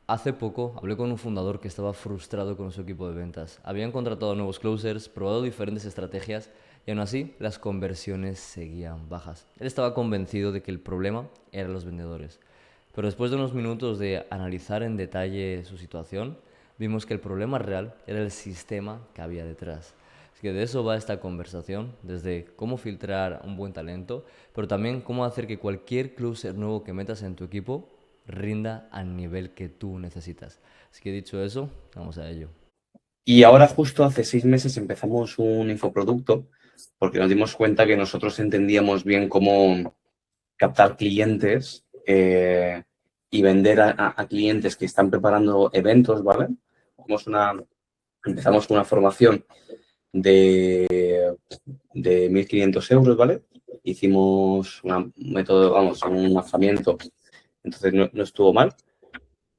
Hace poco hablé con un fundador que estaba frustrado con su equipo de ventas. Habían contratado nuevos closers, probado diferentes estrategias y aún así las conversiones seguían bajas. Él estaba convencido de que el problema eran los vendedores. Pero después de unos minutos de analizar en detalle su situación, vimos que el problema real era el sistema que había detrás. Así que de eso va esta conversación, desde cómo filtrar un buen talento, pero también cómo hacer que cualquier closer nuevo que metas en tu equipo rinda al nivel que tú necesitas. Así que dicho eso, vamos a ello. Y ahora justo hace 6 meses empezamos un infoproducto porque nos dimos cuenta que nosotros entendíamos bien cómo captar clientes y vender a clientes que están preparando eventos, ¿vale? Empezamos con una formación de 1.500 euros, ¿vale? Hicimos un método, vamos, un lanzamiento, entonces no estuvo mal.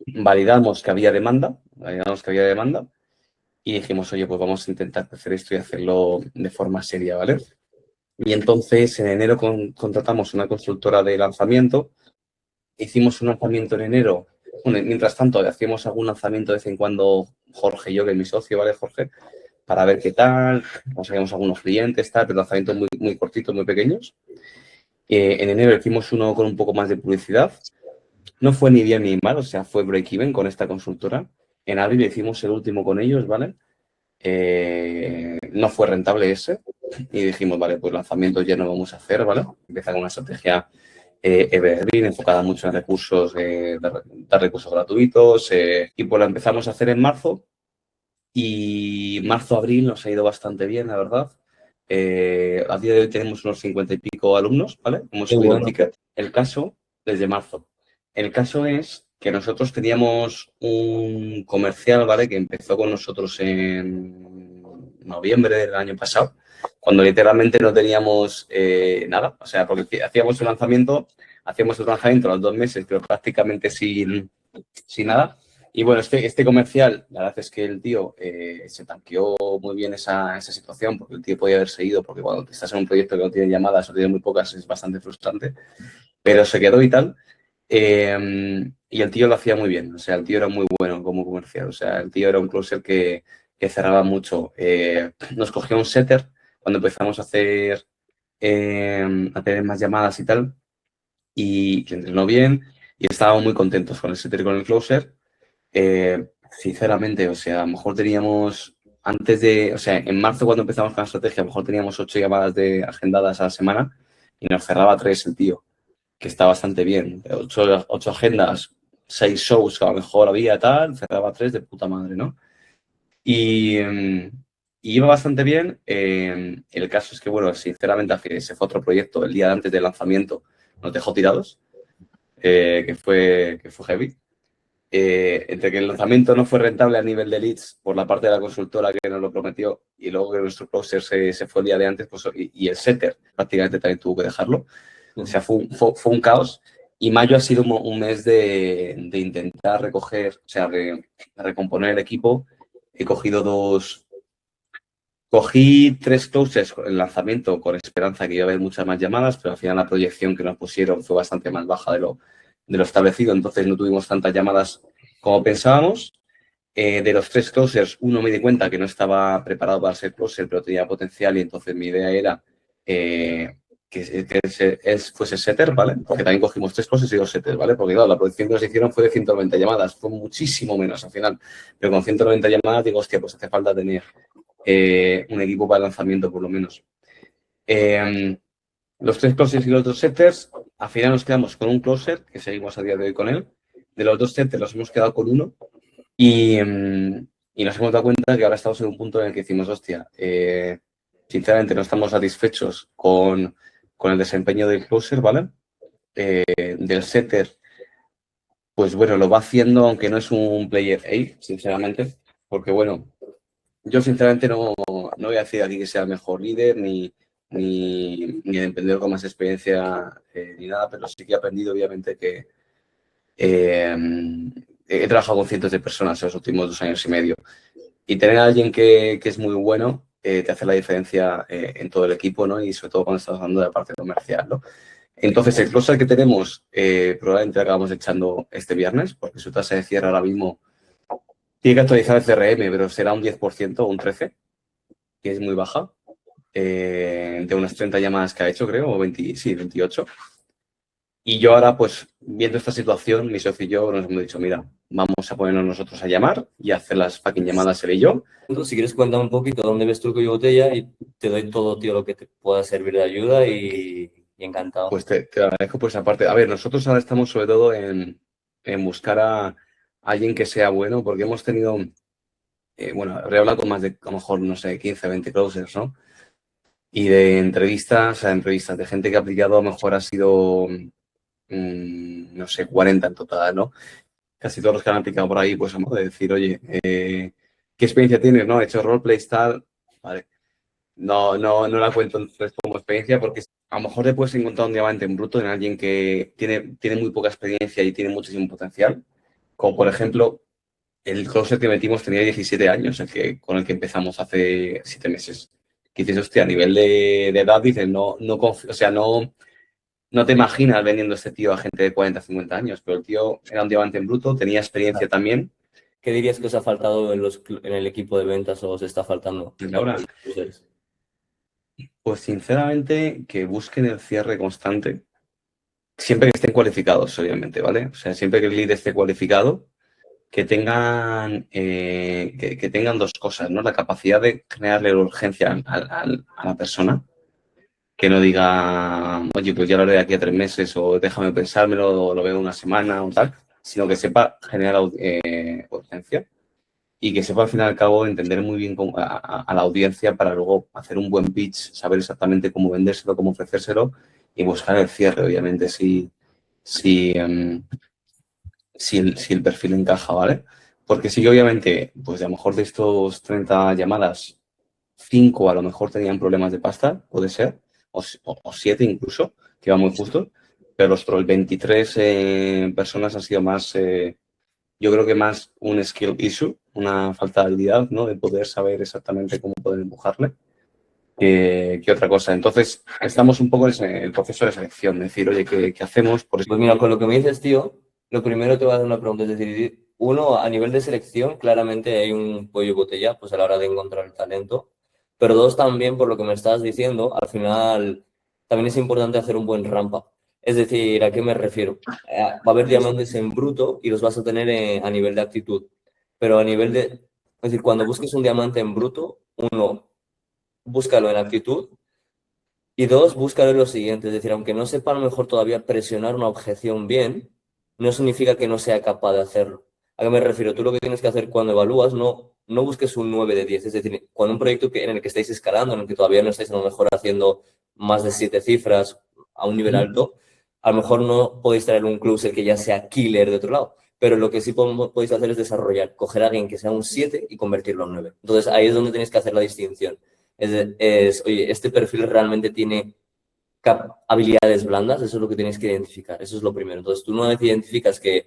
Validamos que había demanda y dijimos, oye, pues vamos a intentar hacer esto y hacerlo de forma seria, ¿vale? Y entonces en enero contratamos una consultora de lanzamiento, hicimos un lanzamiento en enero. Bueno, mientras tanto, hacíamos algún lanzamiento de vez en cuando Jorge y yo, que es mi socio, ¿vale, Jorge? Para ver qué tal, conseguimos algunos clientes, tal, pero lanzamientos muy, muy cortitos, muy pequeños. En enero hicimos uno con un poco más de publicidad. No fue ni bien ni mal, o sea, fue break-even con esta consultora. En abril hicimos el último con ellos, ¿vale? No fue rentable ese y dijimos, vale, pues lanzamientos ya no vamos a hacer, ¿vale? Empezar con una estrategia evergreen, enfocada mucho en recursos, dar recursos gratuitos y pues la empezamos a hacer en marzo y marzo-abril nos ha ido bastante bien, la verdad. A día de hoy tenemos unos 50 y pico alumnos, ¿vale? Hemos Qué subido el bueno. ticket. El caso, desde marzo. El caso es que nosotros teníamos un comercial, ¿vale? Que empezó con nosotros en noviembre del año pasado, cuando literalmente no teníamos nada. O sea, porque hacíamos el lanzamiento a los 2 meses, pero prácticamente sin nada. Y bueno, este comercial, la verdad es que el tío se tanqueó muy bien esa situación, porque el tío podía haberse ido, porque cuando estás en un proyecto que no tiene llamadas o tiene muy pocas es bastante frustrante, pero se quedó y tal. Y el tío lo hacía muy bien, o sea, el tío era muy bueno como comercial, o sea, el tío era un closer que cerraba mucho. Nos cogió un setter cuando empezamos a tener más llamadas y tal, y le entrenó bien, y estábamos muy contentos con el setter y con el closer. Sinceramente, o sea, a lo mejor teníamos o sea, en marzo cuando empezamos con la estrategia, a lo mejor teníamos 8 llamadas agendadas a la semana y nos cerraba 3 el tío, que está bastante bien. Ocho agendas, 6 shows que a lo mejor había tal, cerraba 3 de puta madre, ¿no? Y iba bastante bien. El caso es que, bueno, sinceramente, se fue otro proyecto el día antes del lanzamiento, nos dejó tirados, que fue heavy. Entre que el lanzamiento no fue rentable a nivel de leads por la parte de la consultora que nos lo prometió y luego que nuestro closer se fue el día de antes, pues, y el setter prácticamente también tuvo que dejarlo. O sea, fue un caos. Y mayo ha sido un mes de intentar recoger, o sea, de recomponer el equipo. Cogí 3 closers en el lanzamiento con esperanza que iba a haber muchas más llamadas, pero al final la proyección que nos pusieron fue bastante más baja de lo establecido, entonces no tuvimos tantas llamadas como pensábamos. De los 3 closers, uno me di cuenta que no estaba preparado para ser closer, pero tenía potencial y entonces mi idea era que fuese setter, ¿vale? Porque también cogimos 3 closers y 2 setters, ¿vale? Porque claro, la proyección que nos hicieron fue de 190 llamadas, fue muchísimo menos al final, pero con 190 llamadas digo, hostia, pues hace falta tener un equipo para el lanzamiento por lo menos. Los 3 closers y los 2 setters, al final nos quedamos con un closer, que seguimos a día de hoy con él. De los 2 setters nos hemos quedado con uno y nos hemos dado cuenta que ahora estamos en un punto en el que decimos, hostia, sinceramente no estamos satisfechos con el desempeño del closer, ¿vale? Del setter, pues bueno, lo va haciendo, aunque no es un player A, sinceramente, porque bueno, yo sinceramente no voy a decir aquí que sea el mejor líder, ni el emprendedor con más experiencia, ni nada, pero sí que he aprendido, obviamente, que eh, he trabajado con cientos de personas en los últimos 2 años y medio. Y tener a alguien que es muy bueno te hace la diferencia en todo el equipo, ¿no? Y sobre todo cuando estás hablando de la parte comercial, ¿no? Entonces, el closer que tenemos probablemente lo acabamos echando este viernes, porque su tasa de cierre ahora mismo tiene que actualizar el CRM, pero será un 10% o un 13%, que es muy baja, de unas 30 llamadas que ha hecho, creo, o 20, sí, 28. Y yo ahora, pues, viendo esta situación, mi socio y yo nos hemos dicho, mira, vamos a ponernos nosotros a llamar y a hacer las fucking llamadas él y yo. Si quieres, cuéntame un poquito dónde ves tú el cuello de botella y te doy todo, tío, lo que te pueda servir de ayuda y encantado. Pues te agradezco, pues aparte, a ver, nosotros ahora estamos sobre todo en buscar a alguien que sea bueno, porque hemos tenido, bueno, habré hablado con más de, a lo mejor, no sé, 15, 20 closers, ¿no? Y de entrevistas de gente que ha aplicado, a lo mejor ha sido, no sé, 40 en total, ¿no? Casi todos los que han aplicado por ahí, pues, de decir, oye, ¿qué experiencia tienes, no? He hecho roleplay, tal, vale. No la cuento entonces como experiencia porque a lo mejor te puedes encontrar un diamante en bruto en alguien que tiene muy poca experiencia y tiene muchísimo potencial. Como por ejemplo, el closer que metimos tenía 17 años, con el que empezamos hace 7 meses. Que dices, hostia, a nivel de edad, dices, o sea, no te imaginas vendiendo este tío a gente de 40, 50 años, pero el tío era un diamante en bruto, tenía experiencia también. ¿Qué dirías que os ha faltado en el equipo de ventas o os está faltando? Y ahora, pues sinceramente, que busquen el cierre constante. Siempre que estén cualificados, obviamente, ¿vale? O sea, siempre que el lead esté cualificado, que tengan dos cosas, ¿no? La capacidad de generarle urgencia a la persona, que no diga, oye, pues ya lo haré de aquí a 3 meses, o déjame pensármelo, o lo veo una semana, o tal, sino que sepa generar urgencia y que sepa al fin y al cabo entender muy bien a la audiencia para luego hacer un buen pitch, saber exactamente cómo vendérselo, cómo ofrecérselo y buscar el cierre, obviamente, si, si el perfil encaja, ¿vale? Porque sí que obviamente, pues a lo mejor de estos 30 llamadas, 5 a lo mejor tenían problemas de pasta, puede ser, o 7 incluso, que va muy justo, pero el 23 personas han sido más, yo creo que más un skill issue, una falta de habilidad, ¿no? De poder saber exactamente cómo poder empujarle. Que otra cosa. Entonces, estamos un poco en el proceso de selección, decir, oye, ¿qué hacemos? Por Pues mira, con lo que me dices, tío, lo primero te voy a dar una pregunta. Es decir, uno, a nivel de selección, claramente hay un cuello de botella, pues a la hora de encontrar el talento. Pero dos, también, por lo que me estás diciendo, al final también es importante hacer un buen ramp up. Es decir, ¿a qué me refiero? Va a haber diamantes en bruto y los vas a tener a nivel de actitud. Pero a nivel de... Es decir, cuando busques un diamante en bruto, uno, búscalo en actitud. Y dos, búscalo lo siguiente, es decir, aunque no sepa a lo mejor todavía presionar una objeción bien, no significa que no sea capaz de hacerlo. ¿A qué me refiero? Tú lo que tienes que hacer cuando evalúas, no busques un 9 de 10, es decir, cuando un proyecto en el que estáis escalando, en el que todavía no estáis a lo mejor haciendo más de 7 cifras a un nivel alto, a lo mejor no podéis traer un closer que ya sea killer de otro lado, pero lo que sí podéis hacer es desarrollar, coger a alguien que sea un 7 y convertirlo en 9. Entonces ahí es donde tenéis que hacer la distinción. Oye, este perfil realmente tiene habilidades blandas, eso es lo que tienes que identificar, eso es lo primero. Entonces, tú una vez identificas que,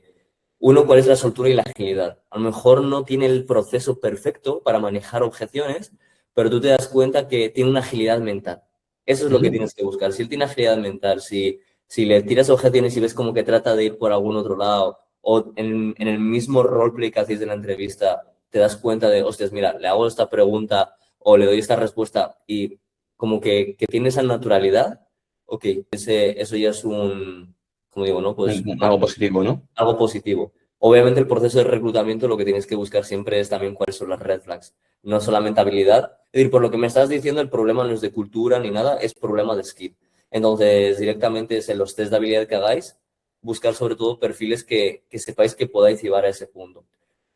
uno, cuál es la soltura y la agilidad. A lo mejor no tiene el proceso perfecto para manejar objeciones, pero tú te das cuenta que tiene una agilidad mental. Eso es lo que tienes que buscar. Si él tiene agilidad mental, si le tiras objeciones y ves como que trata de ir por algún otro lado, o en el mismo roleplay que hacéis de la entrevista, te das cuenta de, hostias, mira, le hago esta pregunta o le doy esta respuesta y como que tiene esa naturalidad, ok, eso ya es como digo, ¿no? Pues algo positivo, ¿no? algo positivo. Obviamente el proceso de reclutamiento lo que tienes que buscar siempre es también cuáles son las red flags, no solamente habilidad. Es decir, por lo que me estás diciendo, el problema no es de cultura ni nada, es problema de skill. Entonces, directamente es en los test de habilidad que hagáis, buscar sobre todo perfiles que sepáis que podáis llevar a ese punto.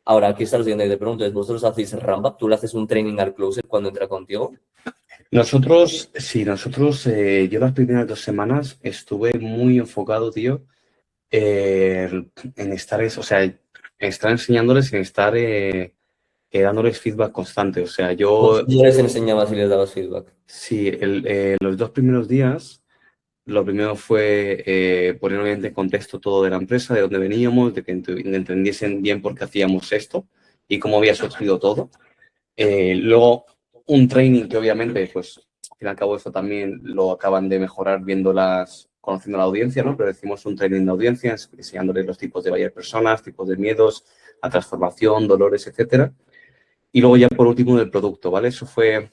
Ahora, aquí está lo siguiente, te pregunto, ¿es ¿vosotros hacéis ramp up? ¿Tú le haces un training al closer cuando entra contigo? Yo las primeras 2 semanas estuve muy enfocado, tío, en estar, o sea, en estar enseñándoles, en estar dándoles feedback constante. O sea, ¿Vos yo, no les enseñabas y les dabas feedback? sí, los 2 primeros días, lo primero fue poner obviamente en contexto todo de la empresa, de dónde veníamos, de que entendiesen bien por qué hacíamos esto y cómo había surgido todo. Luego, un training que obviamente, pues, al fin y al cabo, eso también lo acaban de mejorar viendo conociendo la audiencia, ¿no? Pero decimos un training de audiencia, enseñándoles los tipos de buyer personas, tipos de miedos, la transformación, dolores, etcétera. Y luego ya por último del producto, ¿vale? Eso fue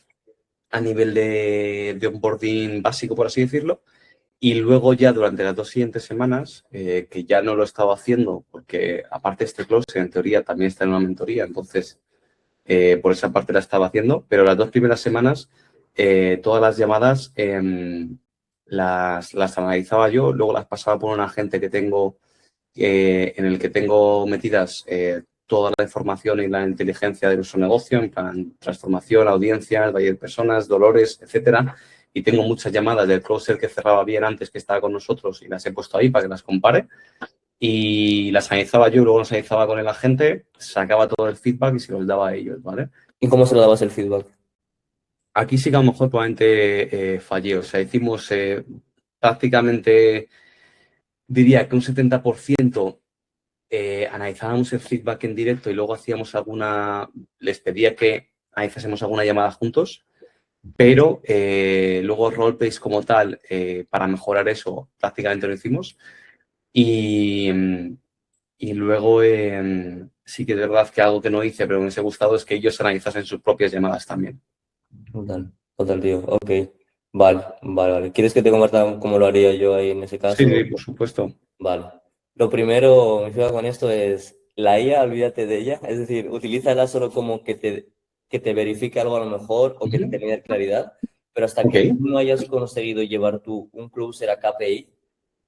a nivel de onboarding básico, por así decirlo. Y luego ya durante las 2 siguientes semanas, que ya no lo estaba haciendo, porque aparte este close en teoría también está en una mentoría, entonces por esa parte la estaba haciendo, pero las 2 primeras semanas todas las llamadas las analizaba yo, luego las pasaba por un agente que tengo en el que tengo metidas toda la información y la inteligencia de nuestro negocio, en plan transformación, audiencias, buyer personas, dolores, etcétera. Y tengo muchas llamadas del closer que cerraba bien antes, que estaba con nosotros, y las he puesto ahí para que las compare. Y las analizaba yo, luego las analizaba con el agente, sacaba todo el feedback y se los daba a ellos, ¿vale? ¿Y cómo se lo dabas el feedback? Aquí sí que a lo mejor probablemente fallé. O sea, hicimos prácticamente, diría que un 70% analizábamos el feedback en directo y luego hacíamos les pedía que analizásemos alguna llamada juntos, pero luego roleplays como tal, para mejorar eso, prácticamente lo hicimos. Y luego sí que es verdad que algo que no hice, pero me hubiese gustado, es que ellos analizasen sus propias llamadas también. Total, tío. Ok. Vale. ¿Quieres que te comparta cómo lo haría yo ahí en ese Sí, caso? sí, por supuesto. Vale. Lo primero, mi feedback con esto es la IA, olvídate de ella. Es decir, utilízala solo como que te verifique algo a lo mejor o que te dé claridad. Pero hasta Ok, que tú no hayas conseguido llevar tú un closer a KPI,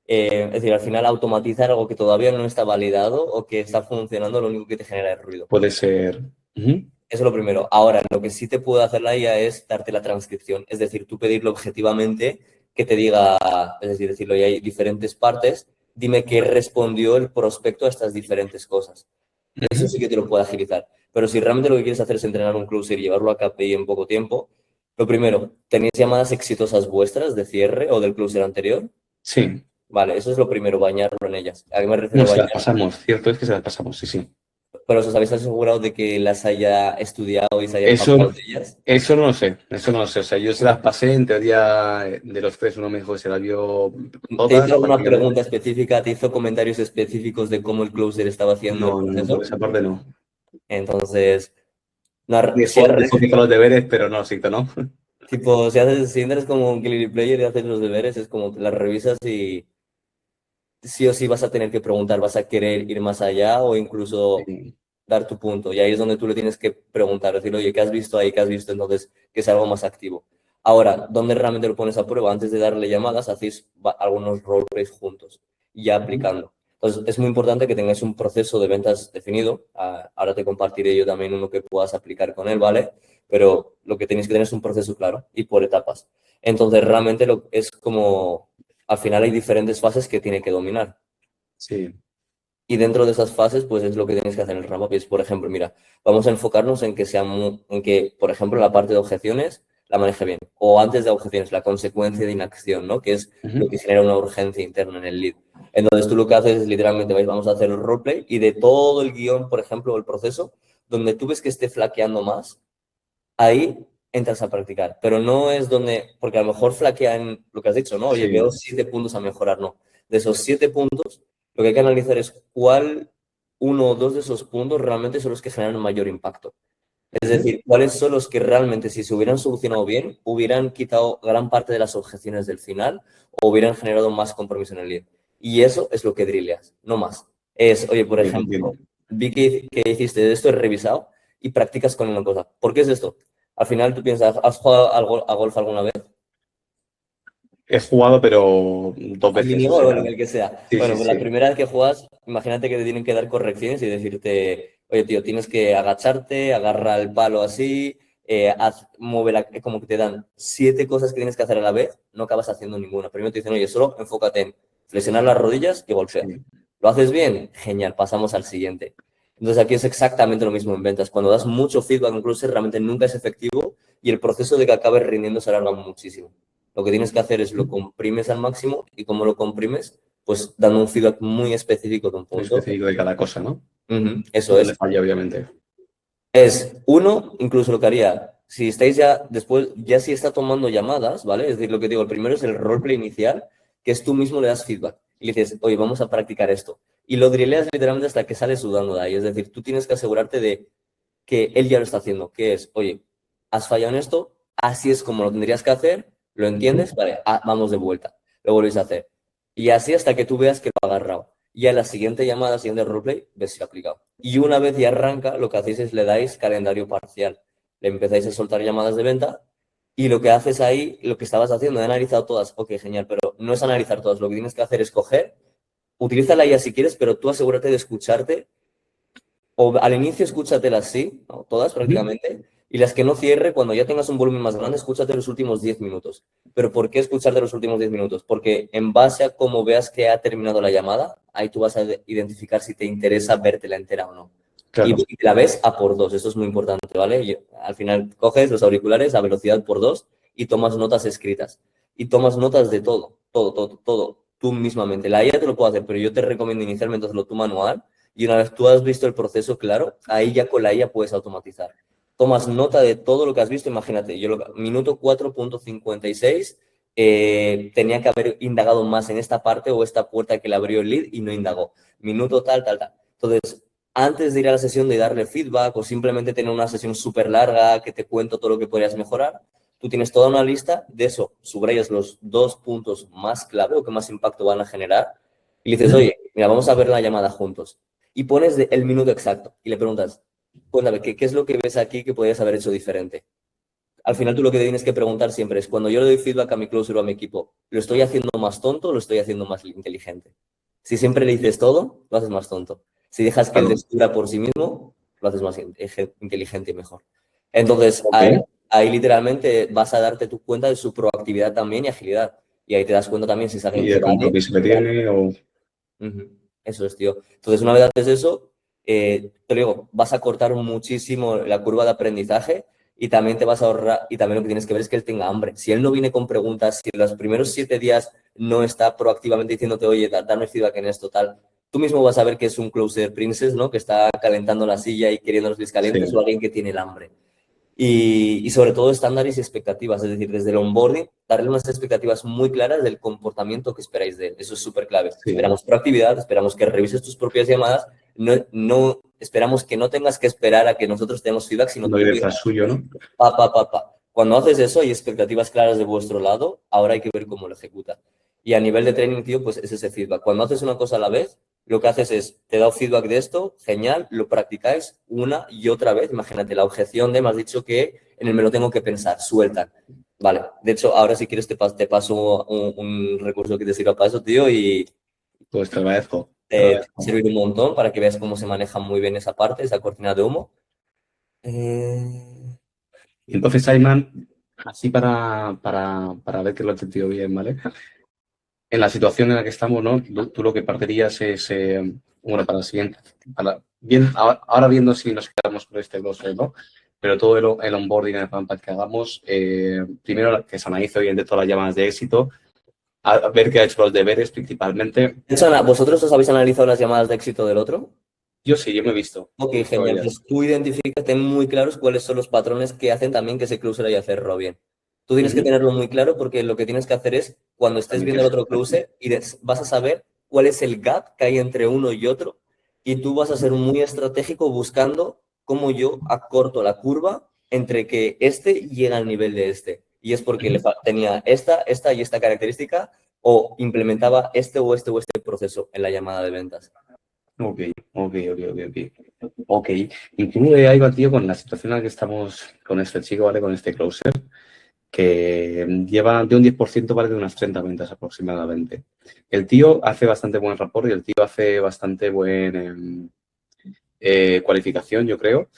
es decir, al final automatizar algo que todavía no está validado o que está funcionando, lo único que te genera es ruido. puede ser. Ujú. Eso es lo primero. Ahora, lo que sí te puede hacer la IA es darte la transcripción. Es decir, tú pedirle objetivamente que te diga, es decir, decirlo, y hay diferentes partes, dime qué respondió el prospecto a estas diferentes cosas. Eso sí que te lo puede agilizar. Pero si realmente lo que quieres hacer es entrenar un closer y llevarlo a KPI en poco tiempo, lo primero, ¿tenéis llamadas exitosas vuestras de cierre o del closer anterior? Sí. Vale, eso es lo primero, bañarlo en ellas. ¿A qué me refiero No, a se las bañar? pasamos. Cierto es que se las pasamos, sí, sí. Pero os habéis asegurado de que las haya estudiado y se haya Eso, empapado de ellas. eso no lo sé, eso no lo sé. O sea, yo se las pasé, en teoría, de los tres, uno me dijo que se las vio ¿Te hizo todas, alguna prácticamente. pregunta específica? ¿Te hizo comentarios específicos de cómo el closer estaba haciendo el No, no, no, por proceso? esa parte no. Entonces, no, Dijo, si has dijo que hizo los deberes, pero no los hizo, ¿no? tipo, si entras como un Guilty Player y haces los deberes, es como que las revisas y sí o sí vas a tener que preguntar, vas a querer ir más allá o incluso Sí. dar tu punto. Y ahí es donde tú le tienes que preguntar, decir, oye, ¿qué has visto ahí? ¿Qué has visto? Entonces, que sea algo más activo. Ahora, ¿dónde realmente lo pones a prueba? Antes de darle llamadas, hacéis algunos roleplays juntos y ya Ujú. aplicando. Entonces, es muy importante que tengáis un proceso de ventas definido. Ahora te compartiré yo también uno que puedas aplicar con él, ¿vale? Pero lo que tenéis que tener es un proceso claro y por etapas. Entonces, realmente es como, al final hay diferentes fases que tiene que dominar. Sí. Y dentro de esas fases, pues es lo que tienes que hacer en el ramp-up. Y es, por ejemplo, mira, vamos a enfocarnos en que en que, por ejemplo, la parte de objeciones la maneje bien. O antes de objeciones, la consecuencia de inacción, ¿no? Que es lo Ujú. que genera una urgencia interna en el lead. Entonces, tú lo que haces es literalmente, ¿veis? Vamos a hacer el roleplay y de todo el guión, por ejemplo, o el proceso, donde tú ves que esté flaqueando más, ahí entras a practicar. Pero no es donde, porque a lo mejor flaquea en lo que has dicho, ¿no? Oye, veo Sí. 7 puntos a mejorar, no. De esos 7 puntos, lo que hay que analizar es cuál uno o dos de esos puntos realmente son los que generan mayor impacto. Es Ujú. decir, cuáles son los que realmente, si se hubieran solucionado bien, hubieran quitado gran parte de las objeciones del final o hubieran generado más compromiso en el lead. Y eso es lo que drileas, no más. Es, oye, por Sí, lo entiendo. ejemplo, vi que hiciste esto, he revisado y practicas con una cosa. ¿Por qué es esto? Al final tú piensas, ¿has jugado a golf alguna vez? He jugado, pero 2 Al veces, o minigolf o sea. en el que sea. Sí, Bueno, sí, pues la sí. primera vez que juegas, imagínate que te tienen que dar correcciones y decirte, oye, tío, tienes que agacharte, agarra el palo así, mueve como que te dan 7 cosas que tienes que hacer a la vez, no acabas haciendo ninguna. Primero te dicen, oye, solo enfócate en flexionar las rodillas y golpea. Sí. ¿Lo haces bien? Genial, pasamos al siguiente. Entonces aquí es exactamente lo mismo en ventas. Cuando das mucho feedback, incluso realmente nunca es efectivo y el proceso de que acabes rindiendo se alarga muchísimo. Lo que tienes que hacer es lo comprimes al máximo y como lo comprimes, pues dando un feedback muy específico de un Muy punto. específico de cada cosa, ¿no? Y Eso dónde es. falla, obviamente. Es uno, incluso lo que haría, si estáis ya después, ya si está tomando llamadas, ¿vale? Es decir, lo que digo, el primero es el roleplay inicial, que es tú mismo le das feedback y le dices, oye, vamos a practicar esto. Y lo drileas literalmente hasta que sale sudando de ahí. Es decir, tú tienes que asegurarte de que él ya lo está haciendo, que es, oye, has fallado en esto, así es como lo tendrías que hacer, lo entiendes, vale, vamos de vuelta, lo volvéis a hacer. Y así hasta que tú veas que lo ha agarrado. Y a la siguiente llamada, siguiente roleplay, ves si lo ha aplicado. Y una vez ya arranca, lo que hacéis es le dais calendario parcial. Le empezáis a soltar llamadas de venta y lo que haces ahí, lo que estabas haciendo, he analizado todas, ok, genial, pero no es analizar todas, lo que tienes que hacer es coger, utiliza la IA si quieres, pero tú asegúrate de escucharte, o al inicio escúchatelas sí, ¿no? Todas prácticamente, y las que no cierre, cuando ya tengas un volumen más grande, escúchate los últimos 10 minutos. ¿Pero por qué escucharte los últimos 10 minutos? Porque en base a cómo veas que ha terminado la llamada, ahí tú vas a identificar si te interesa vértela entera o no. Claro. Y la ves a por 2, esto es muy importante, ¿vale? Y al final coges los auriculares a velocidad por 2 y tomas notas escritas. Y tomas notas de todo, todo, tú mismamente. La IA te lo puedo hacer, pero yo te recomiendo inicialmente hacerlo tú manual y una vez tú has visto el proceso claro, ahí ya con la IA puedes automatizar. Tomas nota de todo lo que has visto, imagínate, yo minuto 4.56 tenía que haber indagado más en esta parte o esta puerta que le abrió el lead y no indagó. Minuto tal. Entonces, antes de ir a la sesión de darle feedback o simplemente tener una sesión súper larga que te cuento todo lo que podrías mejorar, tú tienes toda una lista de eso, subrayas los 2 puntos más clave o que más impacto van a generar y le dices, oye, mira, vamos a ver la llamada juntos. Y pones el minuto exacto y le preguntas, cuéntame, ¿qué es lo que ves aquí que podrías haber hecho diferente? Al final tú lo que tienes que preguntar siempre es, cuando yo le doy feedback a mi closer o a mi equipo, ¿lo estoy haciendo más tonto o lo estoy haciendo más inteligente? Si siempre le dices todo, lo haces más tonto. Si dejas que él descubra por sí mismo, lo haces más inteligente y mejor. Entonces, ahí literalmente vas a darte tu cuenta de su proactividad también y agilidad. Y ahí te das cuenta también si es alguien y de compromiso que tiene o... Eso es, tío. Entonces, una vez haces eso, te lo digo, vas a cortar muchísimo la curva de aprendizaje y también te vas a ahorrar, y también lo que tienes que ver es que él tenga hambre. Si él no viene con preguntas, si en los primeros 7 días no está proactivamente diciéndote, oye, dame feedback en esto, tal, tú mismo vas a ver que es un closer princess, ¿no? Que está calentando la silla y queriendo los leads calientes, o alguien que tiene el hambre. Y sobre todo estándares y expectativas, es decir, desde el onboarding, darle unas expectativas muy claras del comportamiento que esperáis de él. Eso es súper clave. Esperamos proactividad, esperamos que revises tus propias llamadas, no esperamos que no tengas que esperar a que nosotros tengamos feedback, sino no ir detrás suyo, ¿no? Cuando haces eso y expectativas claras de vuestro lado, ahora hay que ver cómo lo ejecuta. Y a nivel de training, tío, pues es ese feedback. Cuando haces una cosa a la vez, lo que haces es, te da feedback de esto, genial, lo practicáis una y otra vez. Imagínate, la objeción de, me has dicho que en el me lo tengo que pensar, suelta. Vale, de hecho, ahora si quieres te paso un recurso que te sirva para eso, tío, y... Pues te agradezco. Te va a servir un montón para que veas cómo se maneja muy bien esa parte, esa cortina de humo. Entonces, Ayman, así para ver que lo he entendido bien, ¿vale? En la situación en la que estamos, ¿no? Tú lo que partirías es, bueno, para la siguiente, ahora viendo si nos quedamos con este glossario, ¿no? Pero todo el onboarding, el ramp que hagamos, primero que se analice bien de todas las llamadas de éxito, a ver qué ha hecho los deberes principalmente. ¿Vosotros os habéis analizado las llamadas de éxito del otro? Yo sí, yo me he visto. Ok, genial. Pues tú identificas, ten muy claros cuáles son los patrones que hacen también que ese closer haya hacerlo bien. Tú tienes que tenerlo muy claro porque lo que tienes que hacer es, cuando estés viendo el otro closer, vas a saber cuál es el gap que hay entre uno y otro y tú vas a ser muy estratégico buscando cómo yo acorto la curva entre que este llega al nivel de este. Y es porque tenía esta y esta característica o implementaba este o este proceso en la llamada de ventas. Ok. Y tú, Ayman, tío, con la situación en la que estamos con este chico, ¿vale? Con este closer, que lleva de un 10%, vale, de unas 30 ventas aproximadamente. El tío hace bastante buen rapport y el tío hace bastante buen cualificación, yo creo.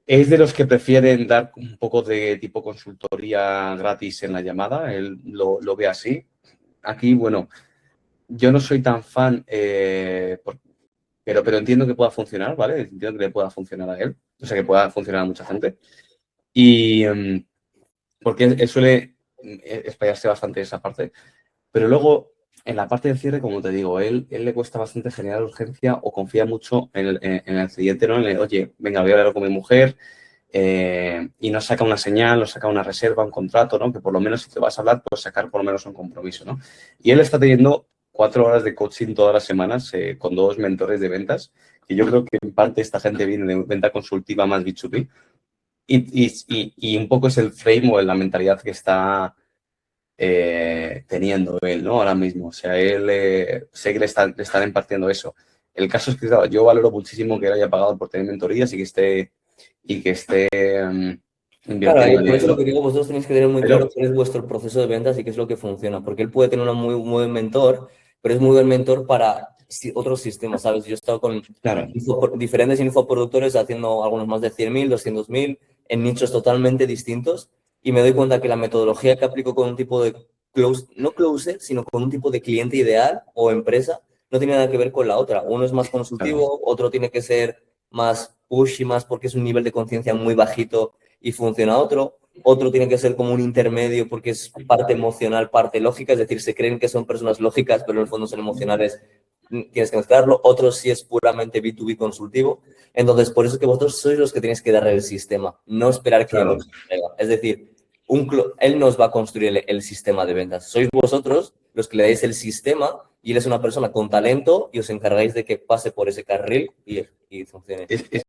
Es de los que prefieren dar un poco de tipo consultoría gratis en la llamada, él lo ve así. Aquí, bueno, yo no soy tan fan, pero entiendo que pueda funcionar, ¿vale? Entiendo que le pueda funcionar a él, o sea, que pueda funcionar a mucha gente. Y porque él suele espallarse bastante esa parte. Pero luego, en la parte de cierre, como te digo, él le cuesta bastante generar urgencia o confía mucho en el cliente, ¿no? Oye, venga, voy a hablar con mi mujer, y no saca una señal, no saca una reserva, un contrato, ¿no? Que por lo menos si te vas a hablar, puedes sacar por lo menos un compromiso, ¿no? Y él está teniendo 4 horas de coaching todas las semanas con 2 mentores de ventas, y yo creo que en parte esta gente viene de venta consultiva más B2B, y un poco es el frame o la mentalidad que está teniendo él, ¿no? Ahora mismo. O sea, él sé que le están impartiendo eso. El caso es que, claro, yo valoro muchísimo que él haya pagado por tener mentorías y que esté Claro, invirtiendo por en eso él, lo ¿no? que digo, vosotros tenéis que tener muy Pero, claro cuál es vuestro proceso de ventas y qué es lo que funciona, porque él puede tener un muy buen mentor, pero es muy buen mentor para otros sistemas, ¿sabes? Yo he estado con claro, diferentes infoproductores haciendo algunos más de 100.000, 200.000 en nichos totalmente distintos y me doy cuenta que la metodología que aplico con un tipo de no closer, sino con un tipo de cliente ideal o empresa, no tiene nada que ver con la otra. Uno es más claro. consultivo, otro tiene que ser más push y más porque es un nivel de conciencia muy bajito y funciona otro tiene que ser como un intermedio porque es parte emocional, parte lógica, es decir, se creen que son personas lógicas, pero en el fondo son emocionales, tienes que mezclarlo, otro sí es puramente B2B consultivo, entonces por eso es que vosotros sois los que tenéis que dar el sistema, no esperar que él Claro. os entrega. Es decir, él nos va a construir el sistema de ventas, sois vosotros los que le dais el sistema y él es una persona con talento y os encargáis de que pase por ese carril y funcione. Es